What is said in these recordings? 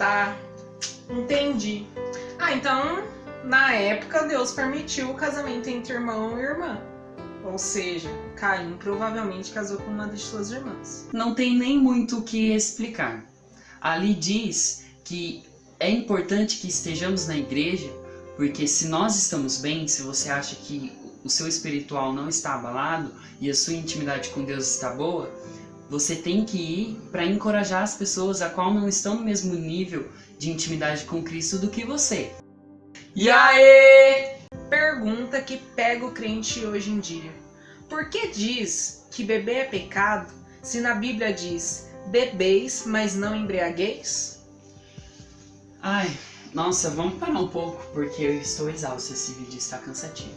tá, entendi. Então, na época, Deus permitiu o casamento entre irmão e irmã. Ou seja, Caim provavelmente casou com uma de suas irmãs. Não tem nem muito o que explicar. Ali diz que é importante que estejamos na igreja, porque se nós estamos bem, se você acha que o seu espiritual não está abalado e a sua intimidade com Deus está boa, você tem que ir para encorajar as pessoas a qual não estão no mesmo nível de intimidade com Cristo do que você. E aí? Pergunta que pega o crente hoje em dia. Por que diz que beber é pecado se na Bíblia diz bebeis, mas não embriagueis? Ai, nossa, vamos parar um pouco, porque eu estou exausto, esse vídeo está cansativo.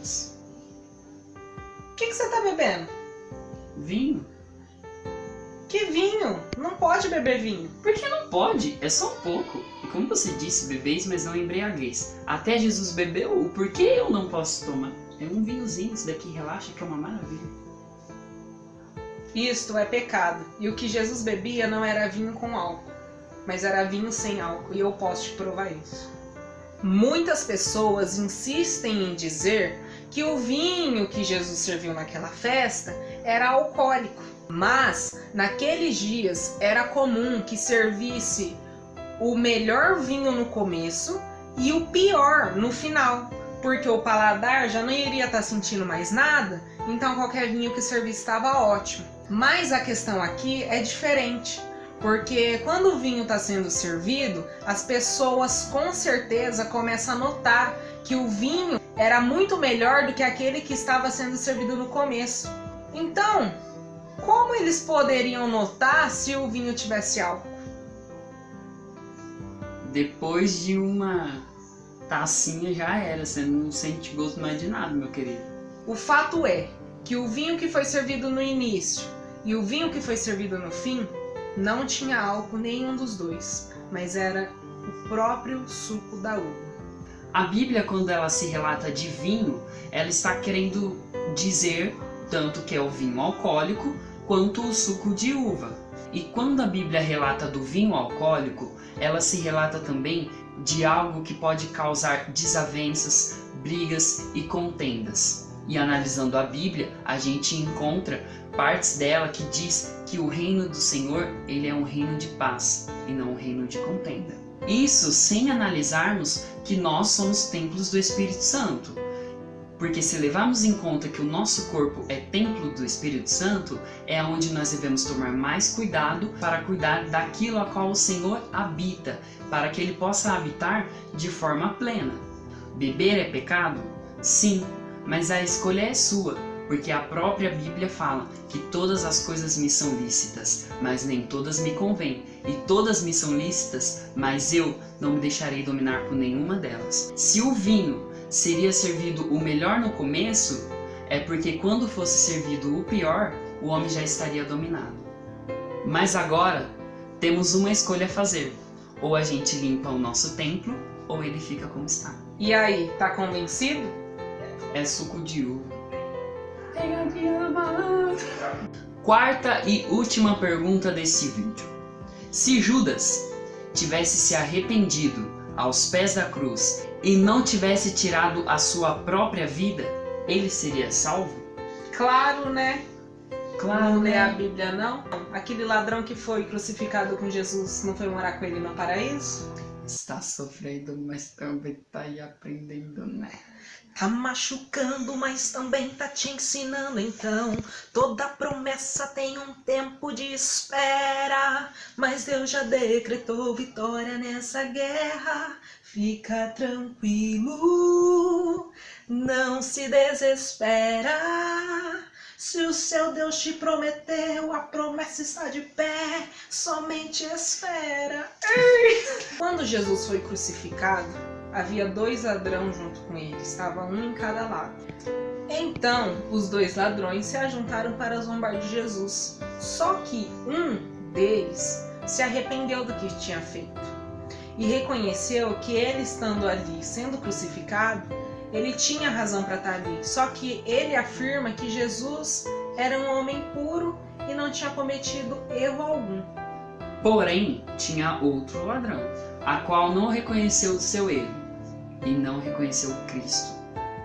O que você tá bebendo? Vinho? Que vinho? Não pode beber vinho. Por que não pode? É só um pouco. E como você disse, bebeis, mas não embriagueis. Até Jesus bebeu, o porquê eu não posso tomar? É um vinhozinho, isso daqui relaxa, que é uma maravilha. Isto é pecado. E o que Jesus bebia não era vinho com álcool, mas era vinho sem álcool, e eu posso te provar isso. Muitas pessoas insistem em dizer que o vinho que Jesus serviu naquela festa era alcoólico. Mas, naqueles dias, era comum que servisse o melhor vinho no começo e o pior no final, porque o paladar já não iria estar sentindo mais nada, então qualquer vinho que servisse estava ótimo. Mas a questão aqui é diferente, porque quando o vinho está sendo servido, as pessoas com certeza começam a notar que o vinho era muito melhor do que aquele que estava sendo servido no começo. Então, como eles poderiam notar se o vinho tivesse álcool? Depois de uma tacinha já era, você não sente gosto mais de nada, meu querido. O fato é que o vinho que foi servido no início e o vinho que foi servido no fim não tinha álcool nenhum dos dois, mas era o próprio suco da uva. A Bíblia, quando ela se relata de vinho, ela está querendo dizer tanto que é o vinho alcoólico quanto o suco de uva. E quando a Bíblia relata do vinho alcoólico, ela se relata também de algo que pode causar desavenças, brigas e contendas. E analisando a Bíblia, a gente encontra partes dela que diz que o reino do Senhor, ele é um reino de paz e não um reino de contenda. Isso sem analisarmos que nós somos templos do Espírito Santo. Porque se levarmos em conta que o nosso corpo é templo do Espírito Santo, é onde nós devemos tomar mais cuidado para cuidar daquilo a qual o Senhor habita, para que Ele possa habitar de forma plena. Beber é pecado? Sim, mas a escolha é sua, porque a própria Bíblia fala que todas as coisas me são lícitas, mas nem todas me convêm, e todas me são lícitas, mas eu não me deixarei dominar por nenhuma delas. Se o vinho seria servido o melhor no começo, é porque quando fosse servido o pior, o homem já estaria dominado. Mas agora, temos uma escolha a fazer. Ou a gente limpa o nosso templo, ou ele fica como está. E aí, tá convencido? É suco de uva. Quarta e última pergunta desse vídeo. Se Judas tivesse se arrependido aos pés da cruz e não tivesse tirado a sua própria vida, ele seria salvo? Claro, né? Claro, Não lê né? a Bíblia, não? Aquele ladrão que foi crucificado com Jesus não foi morar com ele no paraíso? Está sofrendo, mas também está aí aprendendo, né? Tá machucando, mas também tá te ensinando. Então, toda promessa tem um tempo de espera, mas Deus já decretou vitória nessa guerra. Fica tranquilo, não se desespera. Se o seu Deus te prometeu, a promessa está de pé, somente espera. Quando Jesus foi crucificado, havia 2 ladrões junto com ele, estava um em cada lado. Então, os 2 ladrões se ajuntaram para zombar de Jesus. Só que um deles se arrependeu do que tinha feito e reconheceu que ele, estando ali, sendo crucificado, ele tinha razão para estar ali. Só que ele afirma que Jesus era um homem puro e não tinha cometido erro algum. Porém, tinha outro ladrão, a qual não reconheceu o seu erro e não reconheceu Cristo.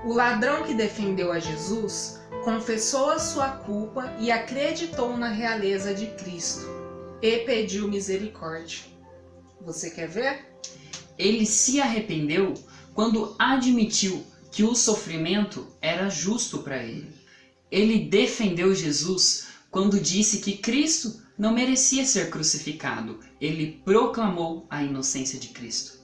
O ladrão que defendeu a Jesus confessou a sua culpa e acreditou na realeza de Cristo e pediu misericórdia. Você quer ver? Ele se arrependeu quando admitiu que o sofrimento era justo para ele. Ele defendeu Jesus quando disse que Cristo não merecia ser crucificado. Ele proclamou a inocência de Cristo.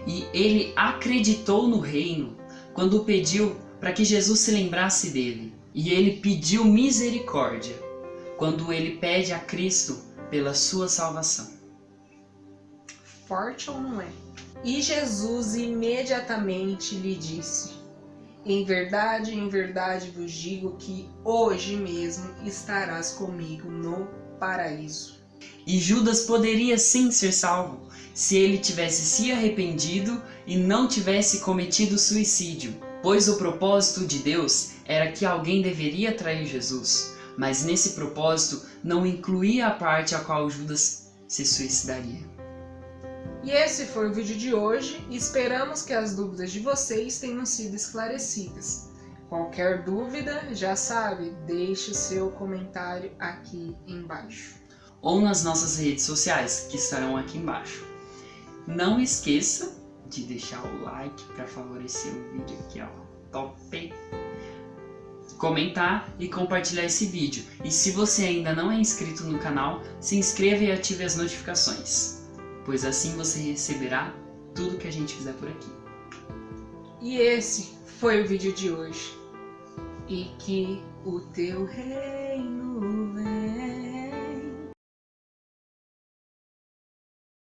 E ele acreditou no reino quando pediu para que Jesus se lembrasse dele. E ele pediu misericórdia quando ele pede a Cristo pela sua salvação. Forte ou não é? E Jesus imediatamente lhe disse: em verdade vos digo que hoje mesmo estarás comigo no paraíso. E Judas poderia sim ser salvo se ele tivesse se arrependido e não tivesse cometido suicídio, pois o propósito de Deus era que alguém deveria trair Jesus, mas nesse propósito não incluía a parte a qual Judas se suicidaria. E esse foi o vídeo de hoje. Esperamos que as dúvidas de vocês tenham sido esclarecidas. Qualquer dúvida, já sabe, deixe o seu comentário aqui embaixo. Ou nas nossas redes sociais, que estarão aqui embaixo. Não esqueça de deixar o like para favorecer o vídeo aqui, ó, top! Comentar e compartilhar esse vídeo. E se você ainda não é inscrito no canal, se inscreva e ative as notificações, pois assim você receberá tudo que a gente fizer por aqui. E esse foi o vídeo de hoje. E que o teu reino